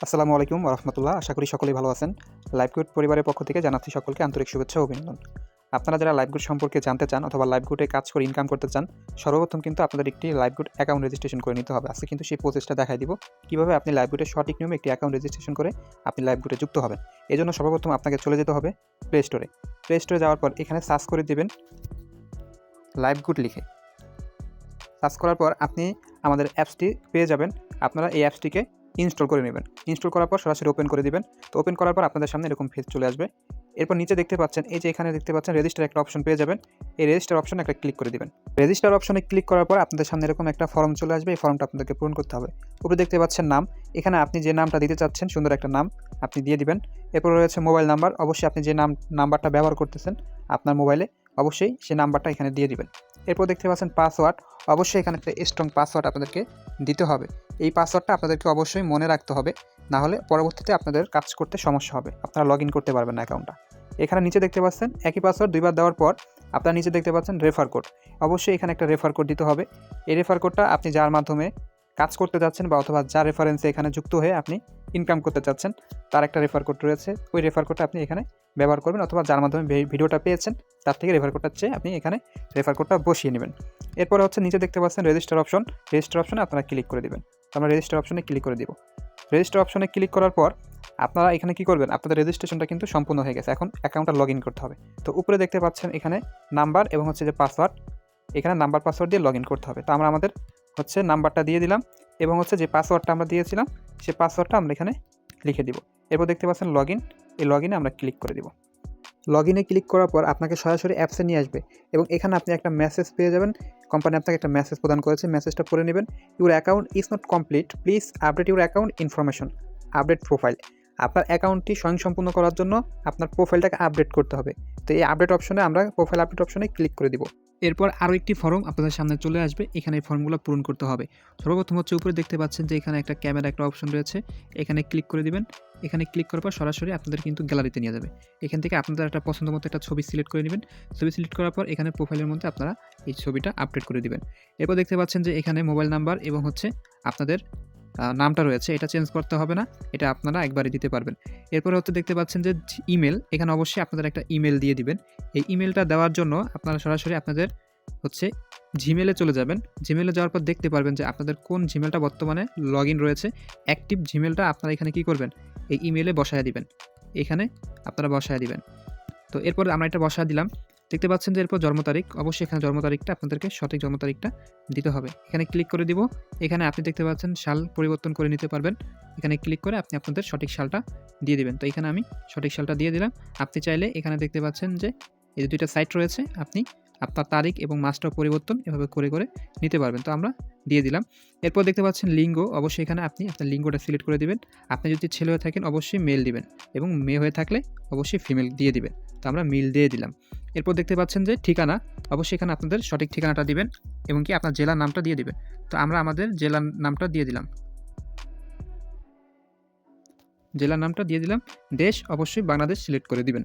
আসসালামু আলাইকুম ওয়া রাহমাতুল্লাহ। আশা করি সকলেই ভালো আছেন। লাইভগুড পরিবারের পক্ষ থেকে জানাচ্ছি সকলকে আন্তরিক শুভেচ্ছা ও অভিনন্দন। আপনারা যারা লাইভগুড সম্পর্কে জানতে চান অথবা লাইভগুডে কাজ করে ইনকাম করতে চান, সর্বপ্রথম কিন্তু আপনাদের একটি লাইভগুড অ্যাকাউন্ট রেজিস্ট্রেশন করে নিতে হবে। আজকে কিন্তু সেই প্রসেসটা দেখাই দিব, কিভাবে আপনি লাইভগুডের সঠিক নিয়মে একটি অ্যাকাউন্ট রেজিস্ট্রেশন করে আপনি লাইভগুডে যুক্ত হবেন। এজন্য সর্বপ্রথম আপনাকে চলে যেতে হবে প্লে স্টোরে। প্লে স্টোরে যাওয়ার পর এখানে সার্চ করে দিবেন লাইভগুড লিখে। সার্চ করার পর আপনি আমাদের অ্যাপসটি পেয়ে যাবেন। আপনারা এই অ্যাপসটিকে ইনস্টল করে নেবেন। ইনস্টল করার পর সরাসরি ওপেন করে দিবেন। তো ওপেন করার পর আপনাদের সামনে এরকম পেজ চলে আসবে। এরপর নিচে দেখতে পাচ্ছেন, এই যে এখানে দেখতে পাচ্ছেন রেজিস্টার একটা অপশন পেয়ে যাবেন। এই রেজিস্টার অপশনে একটা ক্লিক করে দিবেন। রেজিস্টার অপশনে ক্লিক করার পর আপনাদের সামনে এরকম একটা ফর্ম চলে আসবে। এই ফর্মটা আপনাদেরকে পূরণ করতে হবে। উপরে দেখতে পাচ্ছেন নাম, এখানে আপনি যে নামটা দিতে চাচ্ছেন সুন্দর একটা নাম আপনি দিয়ে দিবেন। এরপর রয়েছে মোবাইল নাম্বার, অবশ্যই আপনি যে নাম্বারটা ব্যবহার করতেছেন আপনার মোবাইলে অবশ্যই সেই নাম্বারটা এখানে দিয়ে দিবেন। এরপর দেখতে পাচ্ছেন পাসওয়ার্ড, অবশ্যই এখানে একটা স্ট্রং পাসওয়ার্ড আপনাদেরকে দিতে হবে। এই পাসওয়ার্ডটা আপনাদেরকে অবশ্যই মনে রাখতে হবে, না হলে পরবর্তীতে আপনাদের কাজ করতে সমস্যা হবে, আপনারা লগ ইন করতে পারবেন না অ্যাকাউন্টটা। এখানে নিচে দেখতে পাচ্ছেন একই পাসওয়ার্ড দুইবার দেওয়ার পর আপনারা নিচে দেখতে পাচ্ছেন রেফার কোড, অবশ্যই এখানে একটা রেফার কোড দিতে হবে। এই রেফার কোডটা আপনি যার মাধ্যমে কাজ করতে যাচ্ছেন বা অথবা যার রেফারেন্সে এখানে যুক্ত হয়ে আপনি ইনকাম করতে চাচ্ছেন তার একটা রেফার কোড রয়েছে, ওই রেফার কোডটা আপনি এখানে ব্যবহার করবেন, অথবা যার মাধ্যমে ভিডিওটা পেয়েছেন তার থেকে রেফার কোডটা চেয়ে আপনি এখানে রেফার কোডটা বসিয়ে নেবেন। এরপরে হচ্ছে নিচে দেখতে পাচ্ছেন রেজিস্টার অপশন, রেজিস্টার অপশনে আপনারা ক্লিক করে দেবেন। তো আমরা রেজিস্টার অপশনে ক্লিক করে দিব। রেজিস্টার অপশনে ক্লিক করার পর আপনারা এখানে কি করবেন, আপনাদের রেজিস্ট্রেশনটা কিন্তু সম্পূর্ণ হয়ে গেছে। এখন অ্যাকাউন্টটা লগ ইন করতে হবে। তো উপরে দেখতে পাচ্ছেন এখানে নাম্বার এবং হচ্ছে যে পাসওয়ার্ড, এখানে নাম্বার পাসওয়ার্ড দিয়ে লগ ইন করতে হবে। তো আমরা আমাদের হচ্ছে নাম্বারটা দিয়ে দিলাম এবং হচ্ছে যে পাসওয়ার্ডটা আমরা দিয়েছিলাম সেই পাসওয়ার্ডটা আমরা এখানে লিখে দিব। এরপর দেখতে পাচ্ছেন লগ ইন, এই লগ ইনে আমরা ক্লিক করে দিব। লগ ইনে ক্লিক করার পর আপনাকে সরাসরি অ্যাপসে নিয়ে আসবে এবং এখানে আপনি একটা মেসেজ পেয়ে যাবেন। কোম্পানি আপনাকে একটা মেসেজ প্রদান করেছে, মেসেজটা পড়ে নেবেন। Your account is not complete, please update your account information, update profile. আপনার অ্যাকাউন্টটি স্বয়ংসম্পূর্ণ করার জন্য আপনার প্রোফাইলটাকে আপডেট করতে হবে। তো এই আপডেট অপশনে আমরা প্রোফাইল আপডেট অপশনে ক্লিক করে দিব। এরপর আরও একটি ফর্ম আপনাদের সামনে চলে আসবে, এখানে এই ফর্মগুলো পূরণ করতে হবে। সর্বপ্রথম হচ্ছে উপরে দেখতে পাচ্ছেন যে এখানে একটা ক্যামেরা একটা অপশন রয়েছে, এখানে ক্লিক করে দিবেন। এখানে ক্লিক করার পর সরাসরি আপনাদের কিন্তু গ্যালারিতে নিয়ে যাবে। এখান থেকে আপনাদের একটা পছন্দ মতো একটা ছবি সিলেক্ট করে নেবেন। ছবি সিলেক্ট করার পর এখানে প্রোফাইলের মধ্যে আপনারা এই ছবিটা আপডেট করে দিবেন। এরপর দেখতে পাচ্ছেন যে এখানে মোবাইল নাম্বার এবং হচ্ছে আপনাদের নামটা রয়েছে, এটা চেঞ্জ করতে হবে না, এটা আপনারা একবারে দিতে পারবেন। এরপরে হচ্ছে দেখতে পাচ্ছেন যে ইমেল, এখানে অবশ্যই আপনাদের একটা ইমেল দিয়ে দিবেন। এই ইমেলটা দেওয়ার জন্য আপনারা সরাসরি আপনাদের হচ্ছে জিমেলে চলে যাবেন। জিমেলে যাওয়ার পর দেখতে পারবেন যে আপনাদের কোন জিমেলটা বর্তমানে লগ ইন রয়েছে, অ্যাক্টিভ জিমেলটা আপনারা এখানে কী করবেন, এই ইমেলে বসায় দিবেন, এখানে আপনারা বসায় দিবেন। তো এরপরে আমরা এটা বসায় দিলাম। দেখতে পাচ্ছেন যে এরপর জন্ম তারিখ, অবশ্যই এখানে জন্ম তারিখটা আপনাদেরকে সঠিক জন্ম তারিখটা দিতে হবে। এখানে ক্লিক করে দিব। এখানে আপনি দেখতে পাচ্ছেন সাল পরিবর্তন করে নিতে পারবেন। এখানে ক্লিক করে আপনি আপনাদের সঠিক সালটা দিয়ে দিবেন। তো এখানে আমি সঠিক সালটা দিয়ে দিলাম। আপনি চাইলে এখানে দেখতে পাচ্ছেন যে এই যে দুইটা সাইট রয়েছে, আপনি আপনার তারিখ এবং মাসটাও পরিবর্তন এভাবে করে করে নিতে পারবেন। তো আমরা দিয়ে দিলাম। এরপর দেখতে পাচ্ছেন লিঙ্গ, অবশ্যই এখানে আপনি আপনার লিঙ্গটা সিলেক্ট করে দিবেন। আপনি যদি ছেলে হয়ে থাকেন অবশ্যই মেল দিবেন এবং মেয়ে হয়ে থাকলে অবশ্যই ফিমেল দিয়ে দিবেন। তো আমরা মিল দিয়ে দিলাম। এরপর দেখতে পাচ্ছেন যে ঠিকানা, অবশ্যই এখানে আপনাদের সঠিক ঠিকানাটা দিবেন এবং কি আপনার জেলার নামটা দিয়ে দিবেন। তো আমরা আমাদের জেলার নামটা দিয়ে দিলাম, জেলার নামটা দিয়ে দিলাম। দেশ অবশ্যই বাংলাদেশ সিলেক্ট করে দিবেন।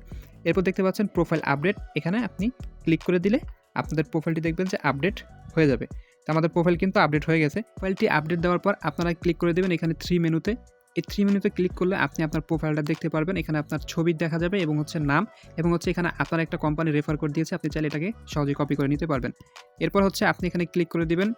এরপর দেখতে পাচ্ছেন প্রোফাইল আপডেট, এখানে আপনি ক্লিক করে দিলে আপনাদের প্রোফাইলটি দেখবেন যে আপডেট হয়ে যাবে। তো আমাদের প্রোফাইল কিন্তু আপডেট হয়ে গেছে। প্রোফাইলটি আপডেট দেওয়ার পর আপনারা ক্লিক করে দেবেন এখানে 3 মেনুতে। এই 3 মেনুতে ক্লিক করলে আপনি আপনার প্রোফাইলটা দেখতে পারবেন। এখানে আপনার ছবি দেখা যাবে এবং হচ্ছে নাম এবং হচ্ছে এখানে আপনার একটা কোম্পানি রেফার কোড দিয়েছে, আপনি চাইলে এটাকে সহজেই কপি করে নিতে পারবেন। এরপর হচ্ছে আপনি এখানে ক্লিক করে দিবেন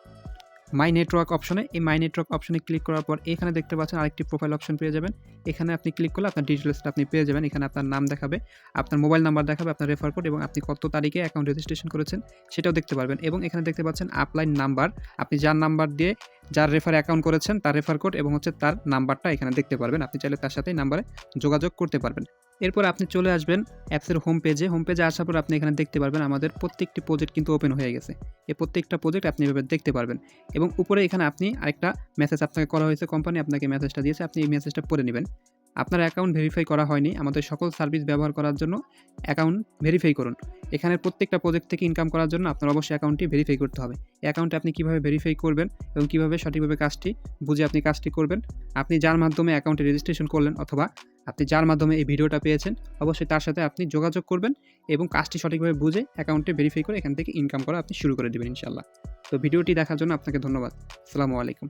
মাই নেটওয়ার্ক অপশনে। এই মাই নেটওয়ার্ক অপশনে ক্লিক করার পর এখানে দেখতে পাচ্ছেন আরেকটি প্রোফাইল অপশন পেয়ে যাবেন। এখানে আপনি ক্লিক করলে আপনার ডিটেলসটা আপনি পেয়ে যাবেন। এখানে আপনার নাম দেখাবে, আপনার মোবাইল নাম্বার দেখাবে, আপনার রেফার কোড এবং আপনি কত তারিখে অ্যাকাউন্ট রেজিস্ট্রেশন করেছেন সেটাও দেখতে পারবেন। এবং এখানে দেখতে পাচ্ছেন আপলাইন নাম্বার, আপনি যার নাম্বার দিয়ে যার রেফার অ্যাকাউন্ট করেছেন তার রেফার কোড এবং হচ্ছে তার নাম্বারটা এখানে দেখতে পারবেন। আপনি চাইলে তার সাথে নাম্বারে যোগাযোগ করতে পারবেন। এরপর আপনি চলে আসবেন অ্যাপসের হোম পেজে। হোম পেজে আসার পর আপনি এখানে দেখতে পারবেন আমাদের প্রত্যেকটি প্রজেক্ট কিন্তু ওপেন হয়ে গেছে। এই প্রত্যেকটা প্রজেক্ট আপনি এভাবে দেখতে পারবেন এবং উপরে এখানে আপনি আরেকটা মেসেজ আপনাকে করা হয়েছে, কোম্পানি আপনাকে মেসেজটা দিয়েছে, আপনি এই মেসেজটা পড়ে নেবেন। আপনার অ্যাকাউন্ট ভেরিফাই করা হয়নি, আমাদের সকল সার্ভিস ব্যবহার করার জন্য অ্যাকাউন্ট ভেরিফাই করুন। এখানে প্রত্যেকটা প্রজেক্ট থেকে ইনকাম করার জন্য আপনার অবশ্যই অ্যাকাউন্টটি ভেরিফাই করতে হবে। এই অ্যাকাউন্টে আপনি কীভাবে ভেরিফাই করবেন এবং কীভাবে সঠিকভাবে কাজটি বুঝে আপনি কাজটি করবেন, আপনি যার মাধ্যমে অ্যাকাউন্টে রেজিস্ট্রেশন করলেন অথবা আপনি যার মাধ্যমে এই ভিডিওটা পেয়েছেন অবশ্যই তার সাথে আপনি যোগাযোগ করবেন এবং কাজটি সঠিকভাবে বুঝে অ্যাকাউন্টে ভেরিফাই করে এখান থেকে ইনকাম করা আপনি শুরু করে দেবেন ইনশাআল্লাহ। তো ভিডিওটি দেখার জন্য আপনাকে ধন্যবাদ। আসসালামু আলাইকুম।